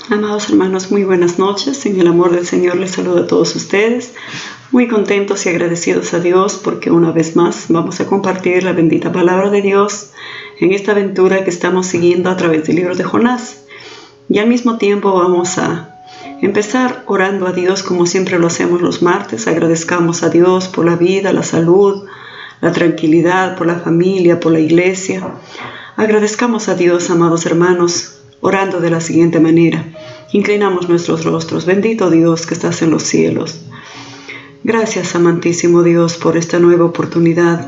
Amados hermanos, muy buenas noches. En el amor del Señor les saludo a todos ustedes. Muy contentos y agradecidos a Dios porque una vez más vamos a compartir la bendita palabra de Dios en esta aventura que estamos siguiendo a través del libro de Jonás. Y al mismo tiempo vamos a empezar orando a Dios como siempre lo hacemos los martes. Agradezcamos a Dios por la vida, la salud, la tranquilidad, por la familia, por la iglesia. Agradezcamos a Dios, amados hermanos, orando de la siguiente manera. Inclinamos nuestros rostros. Bendito Dios que estás en los cielos. Gracias, amantísimo Dios, por esta nueva oportunidad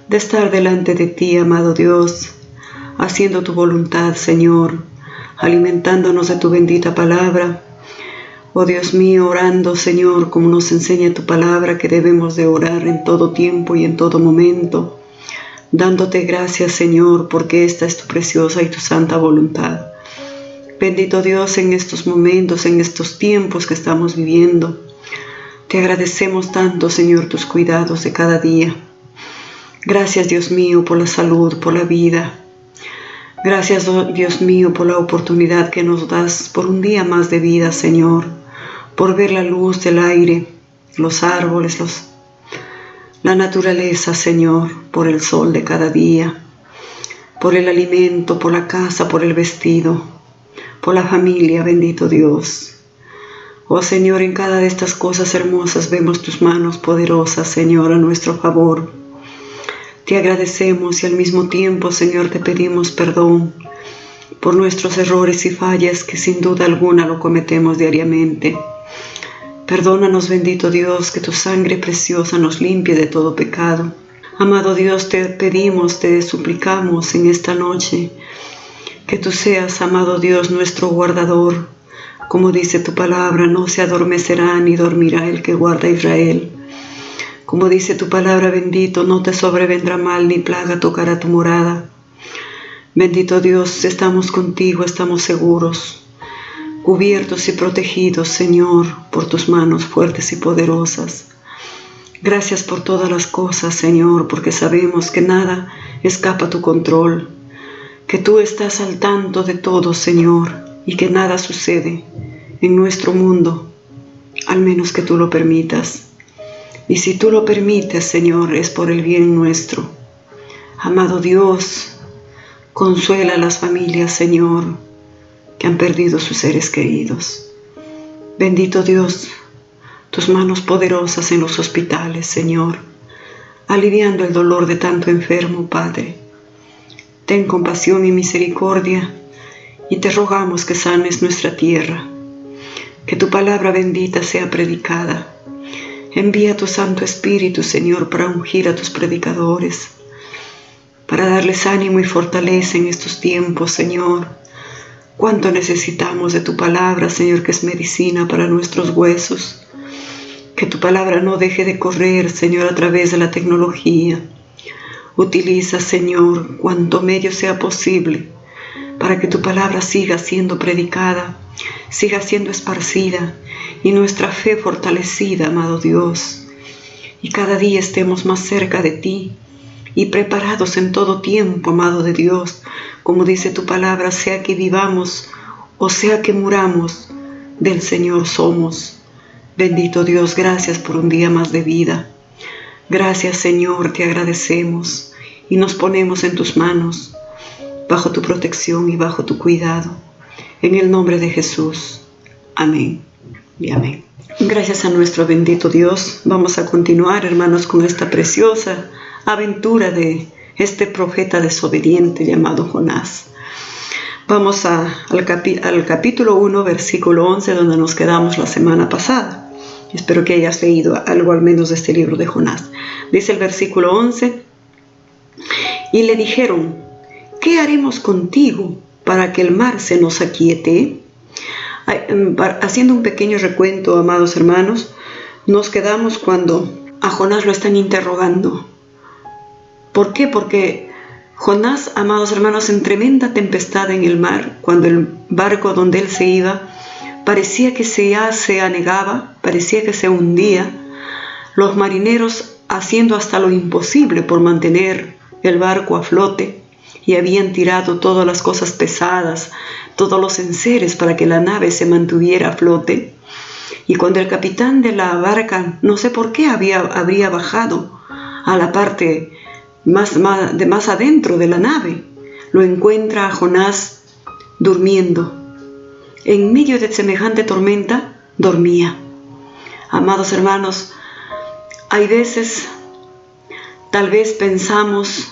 de estar delante de ti, amado Dios, haciendo tu voluntad, Señor, alimentándonos de tu bendita palabra. Oh Dios mío, orando, Señor, como nos enseña tu palabra, que debemos de orar en todo tiempo y en todo momento, dándote gracias, Señor, porque esta es tu preciosa y tu santa voluntad. Bendito Dios, en estos momentos, en estos tiempos que estamos viviendo, te agradecemos tanto, Señor, tus cuidados de cada día. Gracias, Dios mío, por la salud, por la vida. Gracias, Dios mío, por la oportunidad que nos das por un día más de vida, Señor, por ver la luz del aire, los árboles, la naturaleza, Señor, por el sol de cada día, por el alimento, por la casa, por el vestido, por la familia, bendito Dios. Oh Señor, en cada de estas cosas hermosas vemos tus manos poderosas, Señor, a nuestro favor. Te agradecemos y al mismo tiempo, Señor, te pedimos perdón por nuestros errores y fallas que sin duda alguna lo cometemos diariamente. Perdónanos, bendito Dios, que tu sangre preciosa nos limpie de todo pecado. Amado Dios, te pedimos, te suplicamos en esta noche que tú seas, amado Dios, nuestro guardador. Como dice tu palabra, no se adormecerá ni dormirá el que guarda a Israel. Como dice tu palabra, bendito, no te sobrevendrá mal ni plaga tocará tu morada. Bendito Dios, estamos contigo, estamos seguros, cubiertos y protegidos, Señor, por tus manos fuertes y poderosas. Gracias por todas las cosas, Señor, porque sabemos que nada escapa a tu control, que tú estás al tanto de todo, Señor, y que nada sucede en nuestro mundo, al menos que tú lo permitas. Y si tú lo permites, Señor, es por el bien nuestro. Amado Dios, consuela a las familias, Señor, que han perdido sus seres queridos. Bendito Dios, tus manos poderosas en los hospitales, Señor, aliviando el dolor de tanto enfermo, Padre. Ten compasión y misericordia y te rogamos que sanes nuestra tierra, que tu palabra bendita sea predicada. Envía tu Santo Espíritu, Señor, para ungir a tus predicadores, para darles ánimo y fortaleza en estos tiempos, Señor. Cuánto necesitamos de tu palabra, Señor, que es medicina para nuestros huesos. Que tu palabra no deje de correr, Señor, a través de la tecnología. Utiliza, Señor, cuanto medio sea posible para que tu palabra siga siendo predicada, siga siendo esparcida y nuestra fe fortalecida, amado Dios. Y cada día estemos más cerca de ti y preparados en todo tiempo, amado de Dios. Como dice tu palabra, sea que vivamos o sea que muramos, del Señor somos. Bendito Dios, gracias por un día más de vida. Gracias, Señor, te agradecemos y nos ponemos en tus manos, bajo tu protección y bajo tu cuidado. En el nombre de Jesús. Amén y amén. Gracias a nuestro bendito Dios. Vamos a continuar, hermanos, con esta preciosa aventura de este profeta desobediente llamado Jonás. Vamos al capítulo 1, versículo 11, donde nos quedamos la semana pasada. Espero que hayas leído algo al menos de este libro de Jonás. Dice el versículo 11, y le dijeron, ¿qué haremos contigo para que el mar se nos aquiete? Haciendo un pequeño recuento, amados hermanos, nos quedamos cuando a Jonás lo están interrogando. ¿Por qué? Porque Jonás, amados hermanos, en tremenda tempestad en el mar, cuando el barco donde él se iba parecía que se anegaba, parecía que se hundía, los marineros haciendo hasta lo imposible por mantener el barco a flote y habían tirado todas las cosas pesadas, todos los enseres para que la nave se mantuviera a flote. Y cuando el capitán de la barca, no sé por qué, habría bajado a la parte más adentro de la nave, lo encuentra a Jonás durmiendo. En medio de semejante tormenta, dormía. Amados hermanos, hay veces, tal vez pensamos,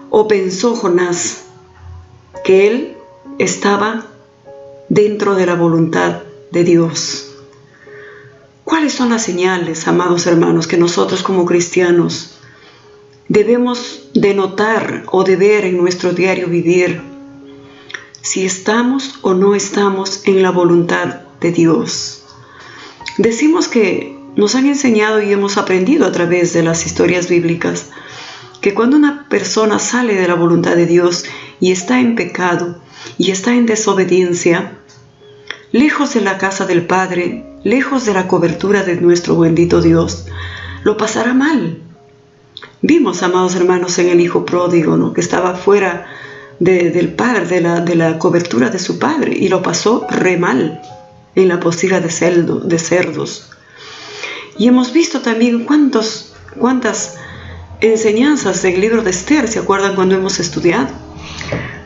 o pensó Jonás, que él estaba dentro de la voluntad de Dios. ¿Cuáles son las señales, amados hermanos, que nosotros como cristianos debemos de notar o de ver en nuestro diario vivir? Si estamos o no estamos en la voluntad de Dios. Decimos que nos han enseñado y hemos aprendido a través de las historias bíblicas que cuando una persona sale de la voluntad de Dios y está en pecado y está en desobediencia, lejos de la casa del Padre, lejos de la cobertura de nuestro bendito Dios, lo pasará mal. Vimos, amados hermanos, en el hijo pródigo, ¿no?, que estaba fuera del padre, de la cobertura de su padre, y lo pasó re mal en la pocilga de cerdos. Y hemos visto también cuántas enseñanzas del libro de Esther, ¿se acuerdan cuando hemos estudiado?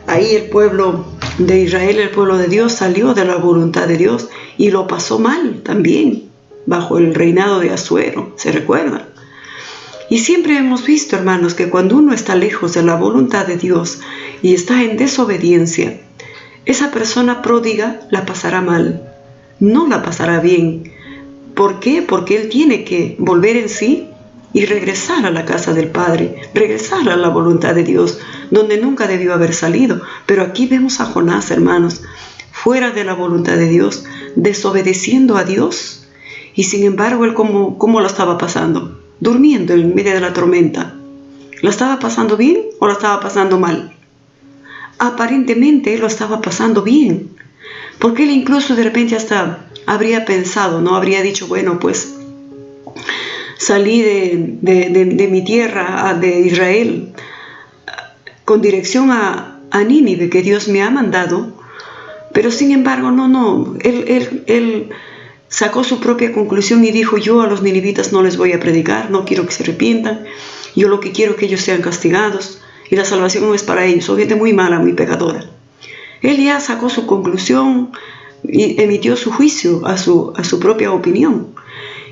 Ahí el pueblo de Israel, el pueblo de Dios, salió de la voluntad de Dios y lo pasó mal también, bajo el reinado de Asuero, ¿se recuerdan? Y siempre hemos visto, hermanos, que cuando uno está lejos de la voluntad de Dios y está en desobediencia, esa persona pródiga la pasará mal, no la pasará bien. ¿Por qué? Porque él tiene que volver en sí y regresar a la casa del Padre, regresar a la voluntad de Dios, donde nunca debió haber salido. Pero aquí vemos a Jonás, hermanos, fuera de la voluntad de Dios, desobedeciendo a Dios, y sin embargo, él ¿cómo lo estaba pasando? Durmiendo en medio de la tormenta. ¿La estaba pasando bien o la estaba pasando mal? Aparentemente él lo estaba pasando bien, porque él incluso de repente hasta habría pensado, ¿no? Habría dicho, bueno, pues salí de mi tierra, de Israel, con dirección a Nínive, que Dios me ha mandado, pero sin embargo, no, él sacó su propia conclusión y dijo, yo a los ninivitas no les voy a predicar, no quiero que se arrepientan, yo lo que quiero es que ellos sean castigados, y la salvación no es para ellos, son gente muy mala, muy pecadora. Él ya sacó su conclusión y emitió su juicio a su propia opinión.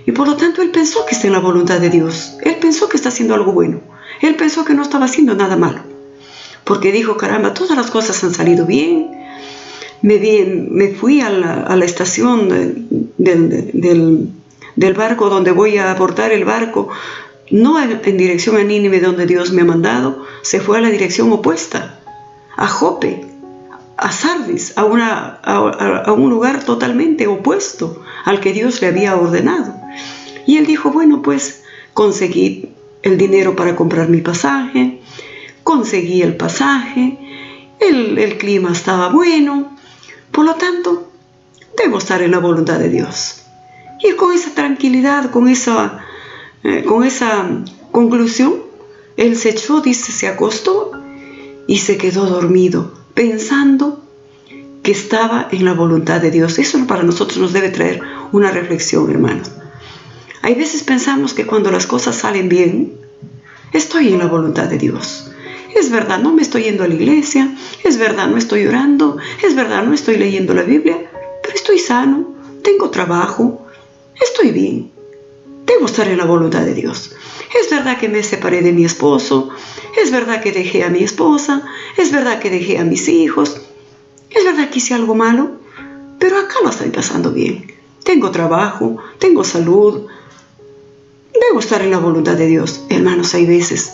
Y por lo tanto él pensó que está en la voluntad de Dios. Él pensó que está haciendo algo bueno. Él pensó que no estaba haciendo nada malo. Porque dijo, caramba, todas las cosas han salido bien. Me fui a la estación del barco donde voy a abordar el barco. No en dirección a Nínive donde Dios me ha mandado. Se fue a la dirección opuesta. A Jope, a Sardis, a un lugar totalmente opuesto al que Dios le había ordenado. Y él dijo, bueno, pues conseguí el dinero para comprar mi pasaje, conseguí el pasaje, el clima estaba bueno, por lo tanto, debo estar en la voluntad de Dios. Y con esa tranquilidad, con esa conclusión, él se echó, dice, se acostó y se quedó dormido, pensando que estaba en la voluntad de Dios. Eso para nosotros nos debe traer una reflexión, hermanos. Hay veces pensamos que cuando las cosas salen bien, estoy en la voluntad de Dios. Es verdad, no me estoy yendo a la iglesia, es verdad, no estoy orando, es verdad, no estoy leyendo la Biblia, pero estoy sano, tengo trabajo, estoy bien. Debo estar en la voluntad de Dios. Es verdad que me separé de mi esposo, es verdad que dejé a mi esposa, es verdad que dejé a mis hijos, es verdad que hice algo malo, pero acá lo estoy pasando bien. Tengo trabajo, tengo salud, debo estar en la voluntad de Dios. Hermanos, hay veces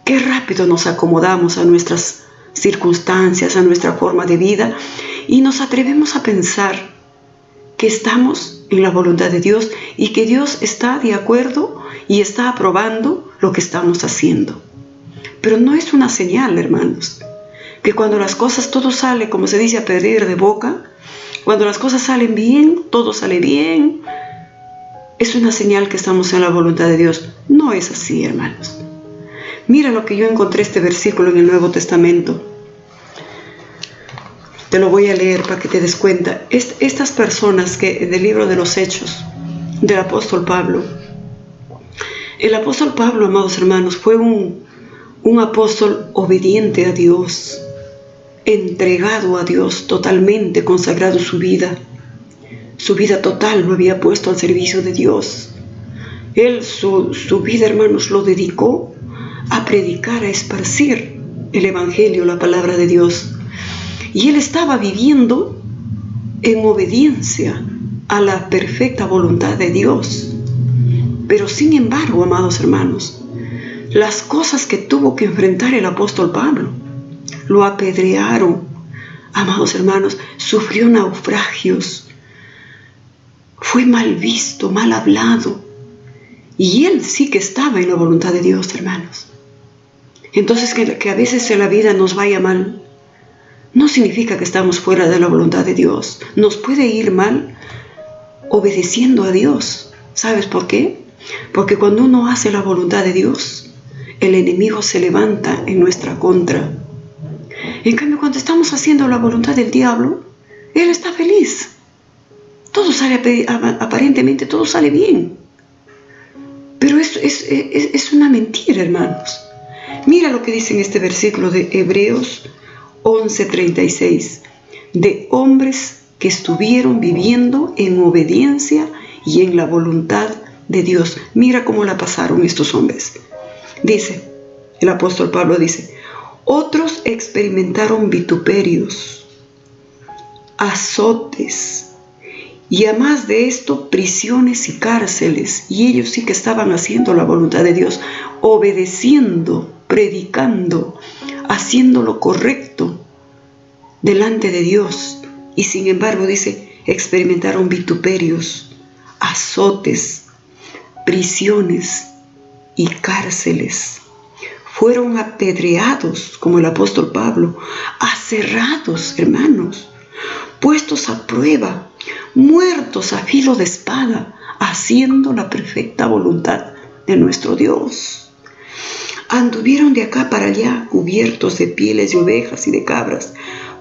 que rápido nos acomodamos a nuestras circunstancias, a nuestra forma de vida, y nos atrevemos a pensar que estamos en la voluntad de Dios y que Dios está de acuerdo y está aprobando lo que estamos haciendo. Pero no es una señal, hermanos, que cuando las cosas todo sale, como se dice, a pedir de boca, cuando las cosas salen bien, todo sale bien, es una señal que estamos en la voluntad de Dios. No es así, hermanos. Mira lo que yo encontré este versículo en el Nuevo Testamento. Te lo voy a leer para que te des cuenta. Estas personas que del libro de los Hechos del apóstol Pablo. El apóstol Pablo, amados hermanos, fue un apóstol obediente a Dios, entregado a Dios, totalmente consagrado su vida total lo había puesto al servicio de Dios. Él, su vida, hermanos, lo dedicó a predicar, a esparcir el Evangelio, la palabra de Dios. Y él estaba viviendo en obediencia a la perfecta voluntad de Dios. Pero sin embargo, amados hermanos, las cosas que tuvo que enfrentar el apóstol Pablo, lo apedrearon, amados hermanos, sufrió naufragios, fue mal visto, mal hablado, y él sí que estaba en la voluntad de Dios, hermanos. Entonces que a veces en la vida nos vaya mal, no significa que estamos fuera de la voluntad de Dios. Nos puede ir mal obedeciendo a Dios. ¿Sabes por qué? Porque cuando uno hace la voluntad de Dios, el enemigo se levanta en nuestra contra. En cambio, cuando estamos haciendo la voluntad del diablo, él está feliz. Todo sale, aparentemente todo sale bien. Pero es una mentira, hermanos. Mira lo que dice en este versículo de Hebreos 11:36. De hombres que estuvieron viviendo en obediencia y en la voluntad de Dios. Mira cómo la pasaron estos hombres. Dice, el apóstol Pablo dice, otros experimentaron vituperios, azotes, y además de esto, prisiones y cárceles. Y ellos sí que estaban haciendo la voluntad de Dios, obedeciendo, predicando, haciendo lo correcto delante de Dios. Y sin embargo, dice, experimentaron vituperios, azotes, prisiones y cárceles. Fueron apedreados, como el apóstol Pablo, aserrados, hermanos, puestos a prueba, muertos a filo de espada, haciendo la perfecta voluntad de nuestro Dios. Anduvieron de acá para allá, cubiertos de pieles de ovejas y de cabras,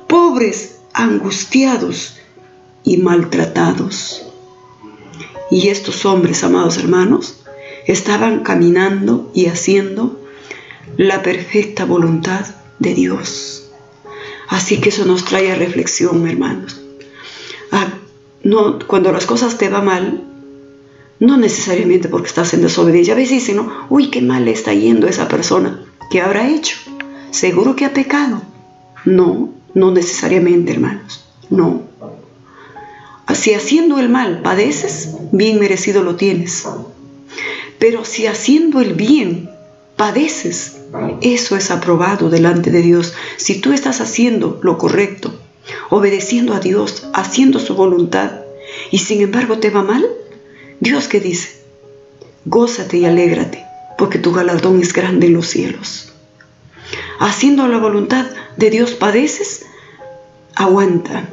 pobres, angustiados y maltratados. Y estos hombres, amados hermanos, estaban caminando y haciendo la perfecta voluntad de Dios. Así que eso nos trae a reflexión, hermanos. Cuando las cosas te van mal, no necesariamente porque estás en desobediencia. A veces dicen, ¿no? Uy, qué mal le está yendo a esa persona. ¿Qué habrá hecho? ¿Seguro que ha pecado? No necesariamente, hermanos. No. Si haciendo el mal padeces, bien merecido lo tienes. Pero si haciendo el bien padeces, eso es aprobado delante de Dios. Si tú estás haciendo lo correcto, obedeciendo a Dios, haciendo su voluntad, y sin embargo te va mal, Dios, ¿qué dice? Gózate y alégrate, porque tu galardón es grande en los cielos. Haciendo la voluntad de Dios padeces, aguanta.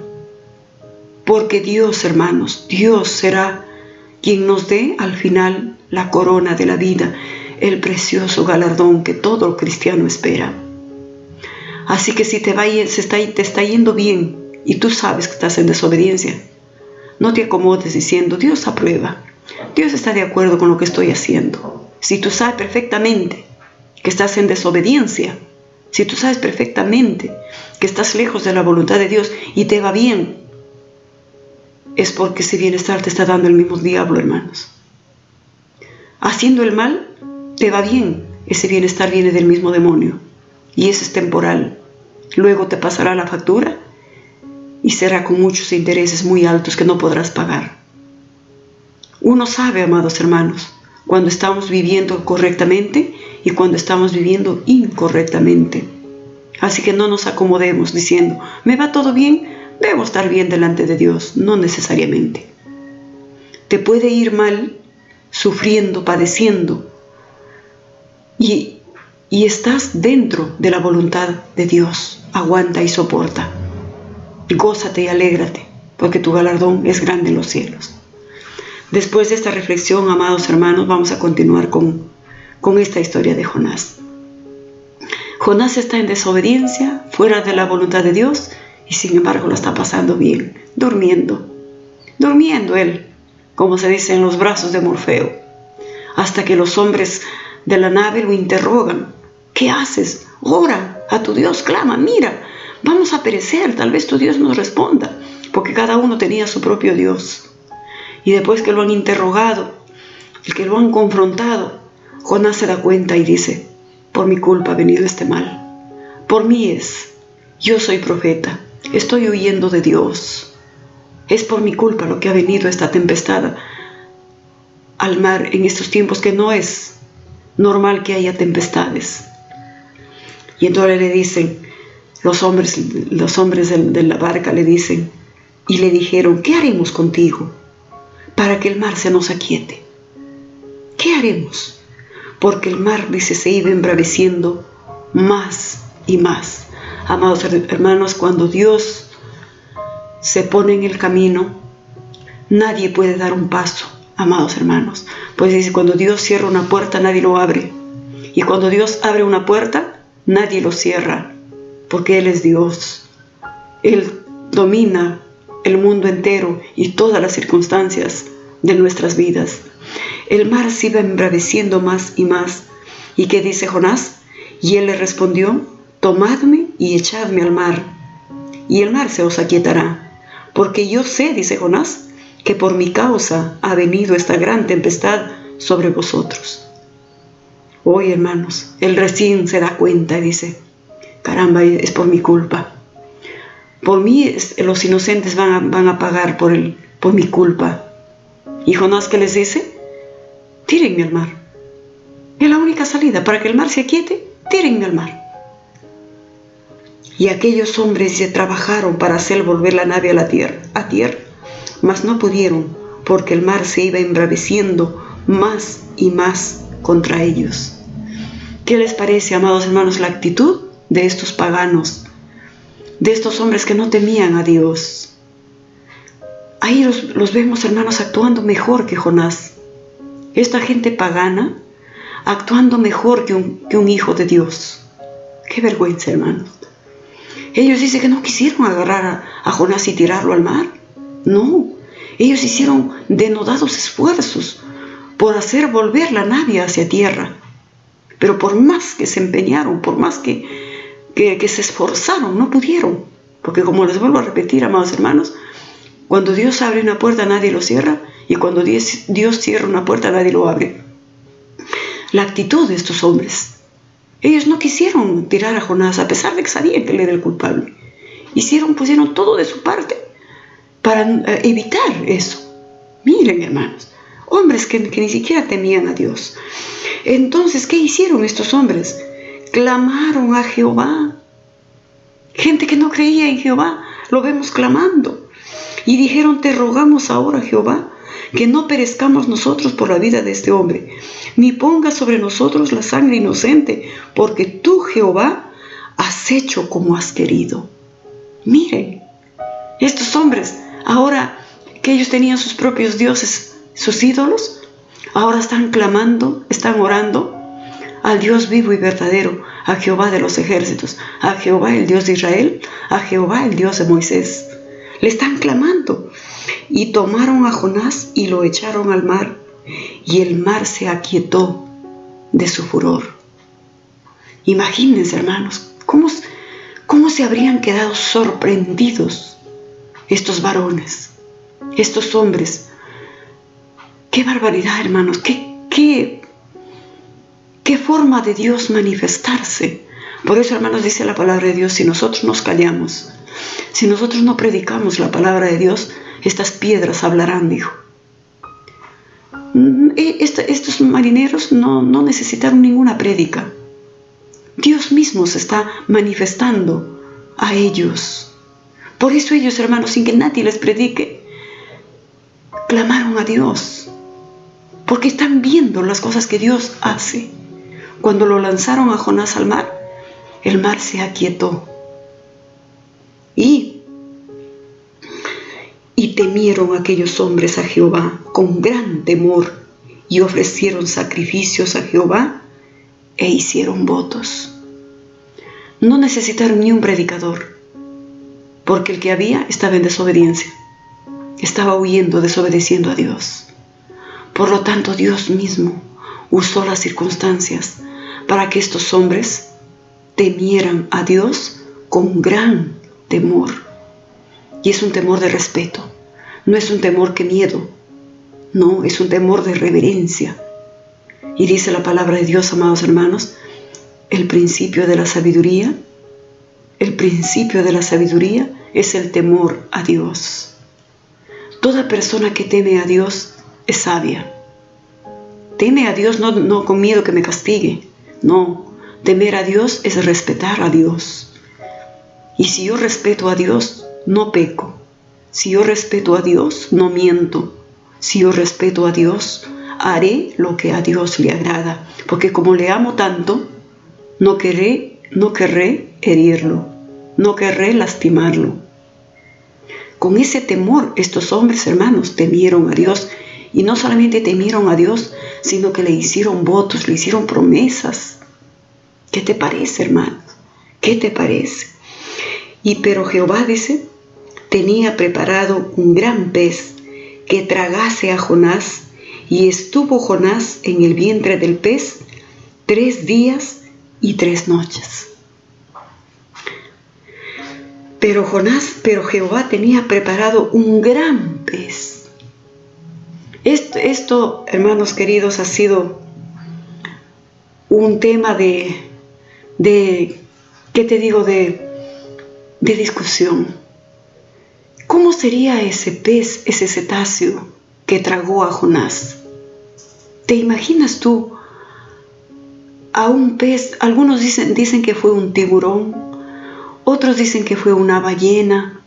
Porque Dios, hermanos, Dios será quien nos dé al final la corona de la vida, el precioso galardón que todo cristiano espera. Así que si te está yendo bien y tú sabes que estás en desobediencia, no te acomodes diciendo, Dios aprueba, Dios está de acuerdo con lo que estoy haciendo. Si tú sabes perfectamente que estás en desobediencia, si tú sabes perfectamente que estás lejos de la voluntad de Dios y te va bien, es porque ese bienestar te está dando el mismo diablo, hermanos. Haciendo el mal, te va bien, ese bienestar viene del mismo demonio. Y eso es temporal. Luego te pasará la factura y será con muchos intereses muy altos que no podrás pagar. Uno sabe, amados hermanos, cuando estamos viviendo correctamente y cuando estamos viviendo incorrectamente. Así que no nos acomodemos diciendo, ¿me va todo bien? Debo estar bien delante de Dios. No necesariamente. Te puede ir mal, sufriendo, padeciendo, y estás dentro de la voluntad de Dios. Aguanta y soporta. Gózate y alégrate, porque tu galardón es grande en los cielos. Después de esta reflexión, amados hermanos, vamos a continuar con esta historia de Jonás. Jonás está en desobediencia, fuera de la voluntad de Dios, y sin embargo lo está pasando bien, durmiendo él, como se dice, en los brazos de Morfeo, hasta que los hombres de la nave lo interrogan. ¿Qué haces? Ora a tu Dios, clama, mira, vamos a perecer, tal vez tu Dios nos responda, porque cada uno tenía su propio Dios. Y después que lo han interrogado, que lo han confrontado, Jonás se da cuenta y dice: por mi culpa ha venido este mal, por mí es, yo soy profeta, estoy huyendo de Dios, es por mi culpa lo que ha venido esta tempestad al mar en estos tiempos que no es normal que haya tempestades. Y entonces le dicen, los hombres de la barca le dicen, y le dijeron: ¿qué haremos contigo para que el mar se nos aquiete? ¿Qué haremos? Porque el mar, dice, se iba embraveciendo más y más. Amados hermanos, cuando Dios se pone en el camino, nadie puede dar un paso, amados hermanos. Pues dice, cuando Dios cierra una puerta, nadie lo abre. Y cuando Dios abre una puerta, nadie lo cierra, porque Él es Dios. Él domina el mundo entero y todas las circunstancias de nuestras vidas. El mar se iba embraveciendo más y más. ¿Y qué dice Jonás? Y él le respondió: tomadme y echadme al mar, y el mar se os aquietará. Porque yo sé, dice Jonás, que por mi causa ha venido esta gran tempestad sobre vosotros. Hoy, hermanos, él recién se da cuenta y dice: caramba, es por mi culpa. Por mí los inocentes van a pagar por mi culpa. ¿Y Jonás qué les dice? Tírenme al mar. Es la única salida para que el mar se aquiete. Tírenme al mar. Y aquellos hombres se trabajaron para hacer volver la nave a tierra, mas no pudieron, porque el mar se iba embraveciendo más y más contra ellos. ¿Qué les parece, amados hermanos, la actitud de estos paganos, de estos hombres que no temían a Dios? Ahí los vemos, hermanos, actuando mejor que Jonás. Esta gente pagana actuando mejor que un hijo de Dios. Qué vergüenza, hermanos. Ellos dicen que no quisieron agarrar a Jonás y tirarlo al mar. No, ellos hicieron denodados esfuerzos por hacer volver la nave hacia tierra. Pero por más que se empeñaron, por más que se esforzaron, no pudieron. Porque como les vuelvo a repetir, amados hermanos, cuando Dios abre una puerta nadie lo cierra, y cuando Dios cierra una puerta nadie lo abre. La actitud de estos hombres. Ellos no quisieron tirar a Jonás, a pesar de que sabían que él era el culpable. Pusieron todo de su parte para evitar eso. Miren, hermanos, hombres que ni siquiera temían a Dios. Entonces, ¿qué hicieron estos hombres? Clamaron a Jehová. Gente que no creía en Jehová, lo vemos clamando. Y dijeron: te rogamos ahora, Jehová, que no perezcamos nosotros por la vida de este hombre, ni pongas sobre nosotros la sangre inocente, porque tú, Jehová, has hecho como has querido. Miren, estos hombres, ahora que ellos tenían sus propios dioses, sus ídolos, ahora están clamando, están orando al Dios vivo y verdadero, a Jehová de los ejércitos, a Jehová el Dios de Israel, a Jehová el Dios de Moisés. Le están clamando. Y tomaron a Jonás y lo echaron al mar, y el mar se aquietó de su furor. Imagínense, hermanos, cómo se habrían quedado sorprendidos estos varones, estos hombres. ¡Qué barbaridad, hermanos! ¡Qué forma de Dios manifestarse! Por eso, hermanos, dice la palabra de Dios: si nosotros nos callamos, si nosotros no predicamos la palabra de Dios, estas piedras hablarán, dijo. Estos marineros no necesitaron ninguna prédica. Dios mismo se está manifestando a ellos. Por eso ellos, hermanos, sin que nadie les predique, clamaron a Dios. Porque están viendo las cosas que Dios hace. Cuando lo lanzaron a Jonás al mar, el mar se aquietó. Y temieron aquellos hombres a Jehová con gran temor, y ofrecieron sacrificios a Jehová e hicieron votos. no necesitaron ni un predicador, porque el que había estaba en desobediencia, estaba huyendo, desobedeciendo a Dios. Por lo tanto, Dios mismo usó las circunstancias para que estos hombres temieran a Dios con gran temor. Y es un temor de respeto, no es un temor que miedo, no, es un temor de reverencia. Y dice la palabra de Dios, amados hermanos, el principio de la sabiduría es el temor a Dios. Toda persona que teme a Dios es sabia. Teme a Dios no con miedo que me castigue, no. Temer a Dios es respetar a Dios. Y si yo respeto a Dios, no peco. Si yo respeto a Dios, no miento. Si yo respeto a Dios, haré lo que a Dios le agrada. Porque como le amo tanto, no querré herirlo, no querré lastimarlo. Con ese temor, estos hombres, hermanos, temieron a Dios. Y no solamente temieron a Dios, sino que le hicieron votos, le hicieron promesas. ¿Qué te parece, hermanos? ¿Qué te parece? Pero Jehová, dice, tenía preparado un gran pez que tragase a Jonás, y estuvo Jonás en el vientre del pez 3 días y 3 noches. Pero Jehová tenía preparado un gran pez. Esto, hermanos queridos, ha sido un tema de discusión. ¿Cómo sería ese pez, ese cetáceo que tragó a Jonás? ¿Te imaginas tú a un pez? Algunos dicen que fue un tiburón, otros dicen que fue una ballena.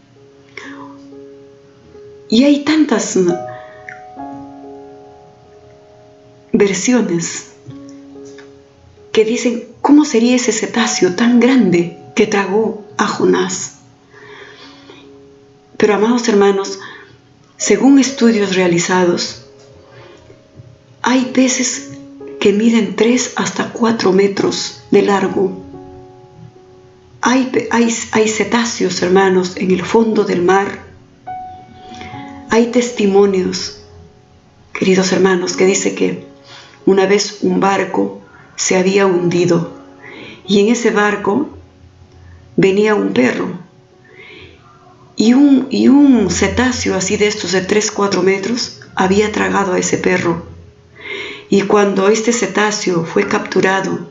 Y hay tantas versiones que dicen cómo sería ese cetáceo tan grande que tragó a Jonás. Pero, amados hermanos, según estudios realizados, hay peces que miden 3 hasta 4 metros de largo. Hay cetáceos, hermanos, en el fondo del mar. Hay testimonios, queridos hermanos, que dice que una vez un barco se había hundido y en ese barco venía un perro y un cetáceo así de estos de 3-4 metros había tragado a ese perro. Y cuando este cetáceo fue capturado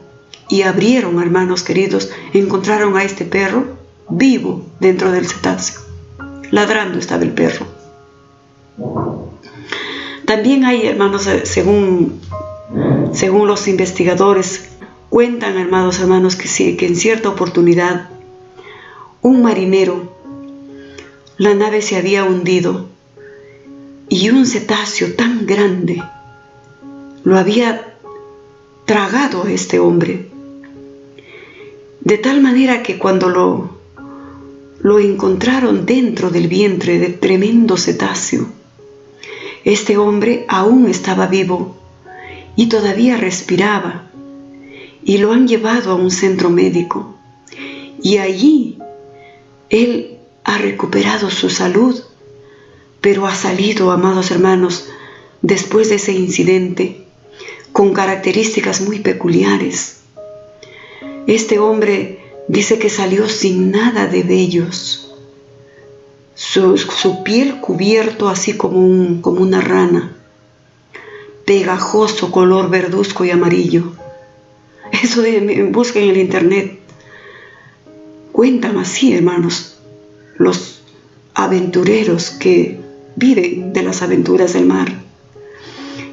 y abrieron, hermanos queridos, encontraron a este perro vivo dentro del cetáceo. Ladrando estaba el perro. También hay, hermanos, según los investigadores, cuentan, hermanos, que en cierta oportunidad un marinero, la nave se había hundido y un cetáceo tan grande lo había tragado a este hombre, de tal manera que cuando lo encontraron dentro del vientre de tremendo cetáceo, este hombre aún estaba vivo y todavía respiraba, y lo han llevado a un centro médico, y allí él ha recuperado su salud, pero ha salido, amados hermanos, después de ese incidente, con características muy peculiares. Este hombre dice que salió sin nada de vellos, su piel cubierto así como una rana, pegajoso, color verduzco y amarillo. Eso busquen en el internet. Cuentan así, hermanos, los aventureros que viven de las aventuras del mar.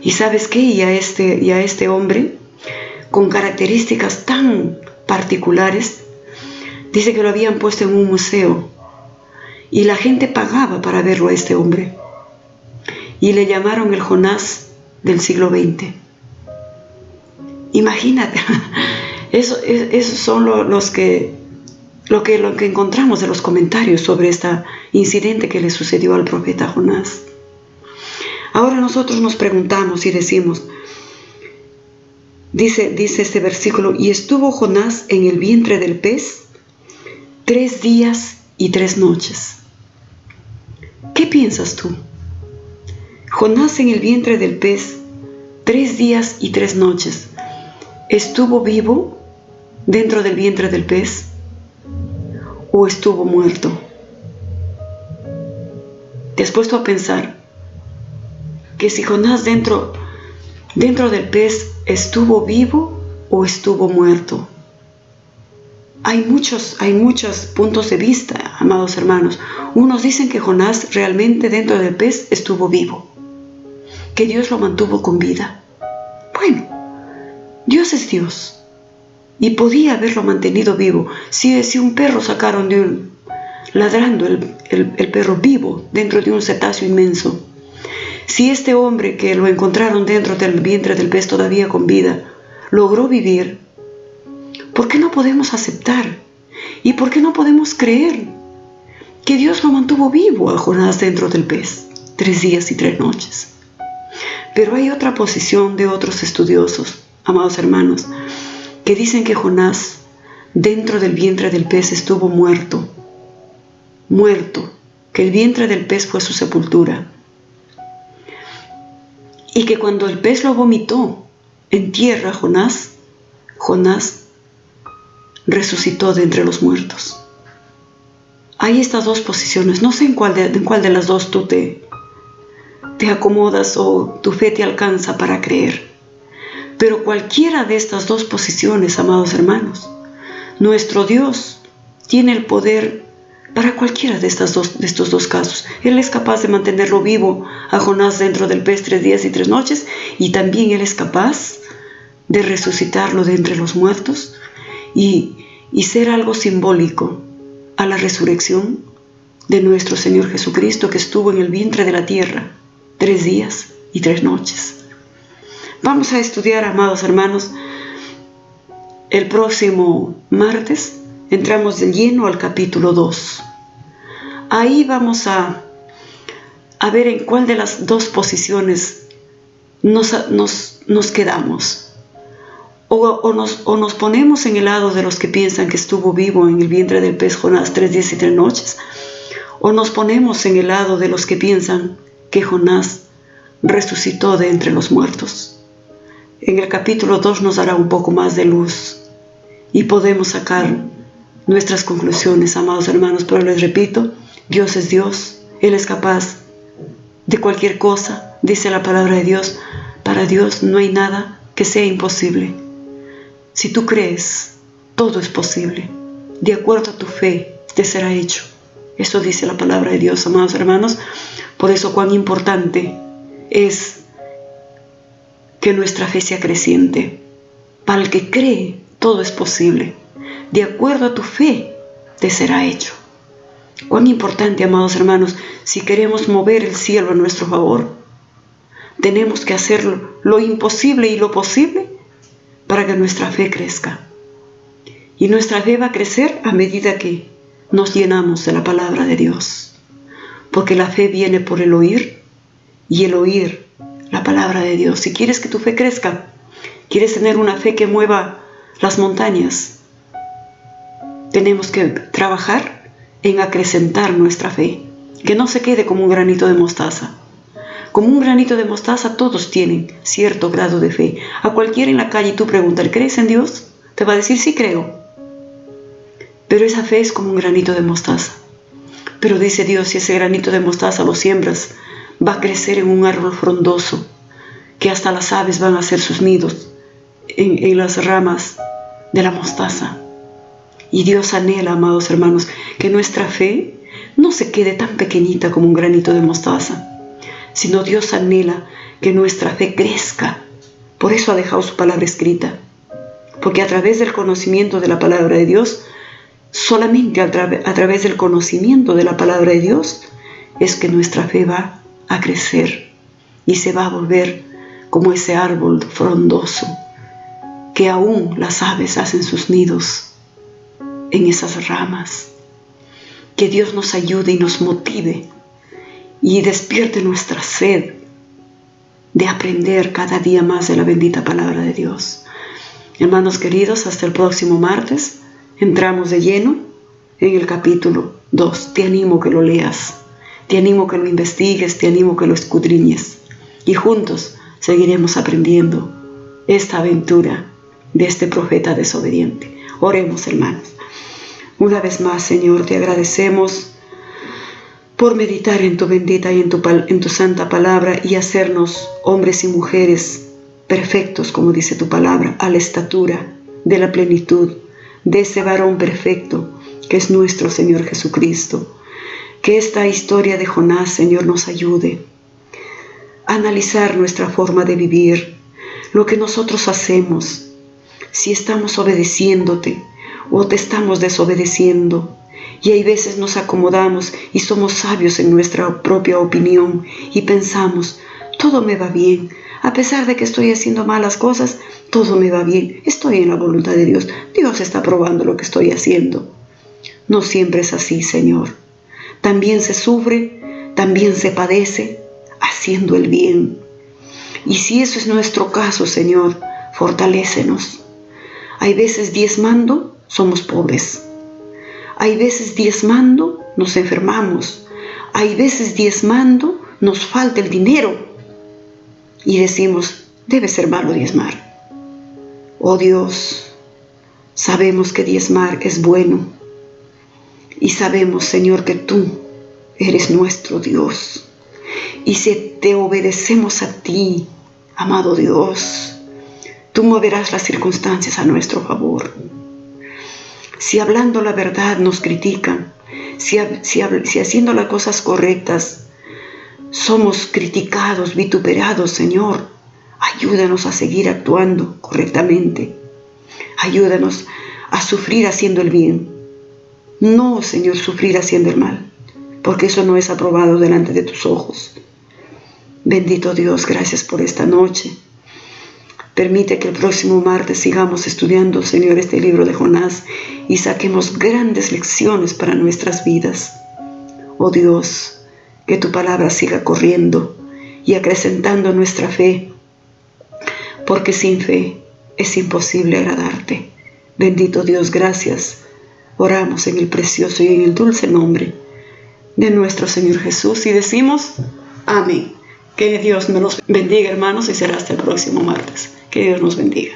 ¿Y sabes qué? Y a este hombre, con características tan particulares, dice que lo habían puesto en un museo y la gente pagaba para verlo a este hombre. Y le llamaron el Jonás del siglo XX. Imagínate, esos son lo que encontramos de los comentarios sobre este incidente que le sucedió al profeta Jonás. Ahora nosotros nos preguntamos y decimos, dice este versículo, y estuvo Jonás en el vientre del pez 3 días y 3 noches. ¿Qué piensas tú? Jonás en el vientre del pez, 3 días y 3 noches. ¿Estuvo vivo dentro del vientre del pez o estuvo muerto? ¿Te has puesto a pensar que si Jonás dentro del pez estuvo vivo o estuvo muerto? Hay muchos puntos de vista, amados hermanos. Unos dicen que Jonás realmente dentro del pez estuvo vivo, que Dios lo mantuvo con vida. Bueno, Dios es Dios y podía haberlo mantenido vivo. Si un perro sacaron ladrando el perro vivo dentro de un cetáceo inmenso, si este hombre que lo encontraron dentro del vientre del pez todavía con vida logró vivir, ¿por qué no podemos aceptar? ¿Y por qué no podemos creer que Dios lo mantuvo vivo a Jonás dentro del pez 3 días y 3 noches? Pero hay otra posición de otros estudiosos, amados hermanos, que dicen que Jonás dentro del vientre del pez estuvo muerto, que el vientre del pez fue su sepultura, y que cuando el pez lo vomitó en tierra, Jonás resucitó de entre los muertos. Hay estas dos posiciones. No sé en cuál de las dos tú te acomodas o tu fe te alcanza para creer. Pero cualquiera de estas dos posiciones, amados hermanos, nuestro Dios tiene el poder para cualquiera de estos dos casos. Él es capaz de mantenerlo vivo a Jonás dentro del pez 3 días y 3 noches, y también Él es capaz de resucitarlo de entre los muertos y ser algo simbólico a la resurrección de nuestro Señor Jesucristo, que estuvo en el vientre de la tierra 3 días y 3 noches. Vamos a estudiar, amados hermanos, el próximo martes entramos de lleno al capítulo 2. Ahí vamos a ver en cuál de las dos posiciones nos quedamos. O nos ponemos en el lado de los que piensan que estuvo vivo en el vientre del pez Jonás 3 días y 3 noches, o nos ponemos en el lado de los que piensan que Jonás resucitó de entre los muertos. En el capítulo 2 nos dará un poco más de luz y podemos sacar nuestras conclusiones, amados hermanos. Pero les repito, Dios es Dios, Él es capaz de cualquier cosa. Dice la palabra de Dios, para Dios no hay nada que sea imposible. Si tú crees, todo es posible. De acuerdo a tu fe, te será hecho. Eso dice la palabra de Dios, amados hermanos. Por eso cuán importante es que nuestra fe sea creciente. Para el que cree, todo es posible. De acuerdo a tu fe, te será hecho. Cuán importante, amados hermanos, si queremos mover el cielo a nuestro favor, tenemos que hacer lo imposible y lo posible para que nuestra fe crezca. Y nuestra fe va a crecer a medida que nos llenamos de la palabra de Dios. Porque la fe viene por el oír, y el oír la palabra de Dios. Si quieres que tu fe crezca, quieres tener una fe que mueva las montañas, tenemos que trabajar en acrecentar nuestra fe, que no se quede como un granito de mostaza. Como un granito de mostaza todos tienen cierto grado de fe. A cualquiera en la calle tú preguntas, ¿crees en Dios? Te va a decir, sí creo. Pero esa fe es como un granito de mostaza. Pero dice Dios, si ese granito de mostaza lo siembras, va a crecer en un árbol frondoso, que hasta las aves van a hacer sus nidos en las ramas de la mostaza. Y Dios anhela, amados hermanos, que nuestra fe no se quede tan pequeñita como un granito de mostaza, sino Dios anhela que nuestra fe crezca. Por eso ha dejado su palabra escrita, porque a través del conocimiento de la palabra de Dios, solamente a través del conocimiento de la palabra de Dios, es que nuestra fe va a crecer y se va a volver como ese árbol frondoso, que aún las aves hacen sus nidos en esas ramas. Que Dios nos ayude y nos motive y despierte nuestra sed de aprender cada día más de la bendita palabra de Dios. Hermanos queridos, hasta el próximo martes entramos de lleno en el capítulo 2. Te animo que lo leas, te animo que lo investigues, te animo que lo escudriñes. Y juntos seguiremos aprendiendo esta aventura de este profeta desobediente. Oremos, hermanos. Una vez más, Señor, te agradecemos por meditar en tu bendita y en tu santa palabra y hacernos hombres y mujeres perfectos, como dice tu palabra, a la estatura de la plenitud de ese varón perfecto que es nuestro Señor Jesucristo. Que esta historia de Jonás, Señor, nos ayude a analizar nuestra forma de vivir, lo que nosotros hacemos, si estamos obedeciéndote o te estamos desobedeciendo. Y hay veces nos acomodamos y somos sabios en nuestra propia opinión y pensamos, todo me va bien, a pesar de que estoy haciendo malas cosas, todo me va bien, estoy en la voluntad de Dios, Dios está probando lo que estoy haciendo. No siempre es así, Señor. También se sufre, también se padece haciendo el bien. Y si eso es nuestro caso, Señor, fortalécenos. Hay veces diezmando somos pobres. Hay veces diezmando nos enfermamos. Hay veces diezmando nos falta el dinero. Y decimos, debe ser malo diezmar. Oh Dios, sabemos que diezmar es bueno. Y sabemos, Señor, que tú eres nuestro Dios. Y si te obedecemos a ti, amado Dios, tú moverás las circunstancias a nuestro favor. Si hablando la verdad nos critican, si haciendo las cosas correctas somos criticados, vituperados, Señor, ayúdanos a seguir actuando correctamente. Ayúdanos a sufrir haciendo el bien. No, Señor, sufrir haciendo el mal, porque eso no es aprobado delante de tus ojos. Bendito Dios, gracias por esta noche. Permite que el próximo martes sigamos estudiando, Señor, este libro de Jonás y saquemos grandes lecciones para nuestras vidas. Oh Dios, que tu palabra siga corriendo y acrecentando nuestra fe, porque sin fe es imposible agradarte. Bendito Dios, gracias. Oramos en el precioso y en el dulce nombre de nuestro Señor Jesús y decimos amén. Que Dios me los bendiga, hermanos, y será hasta el próximo martes. Que Dios nos bendiga.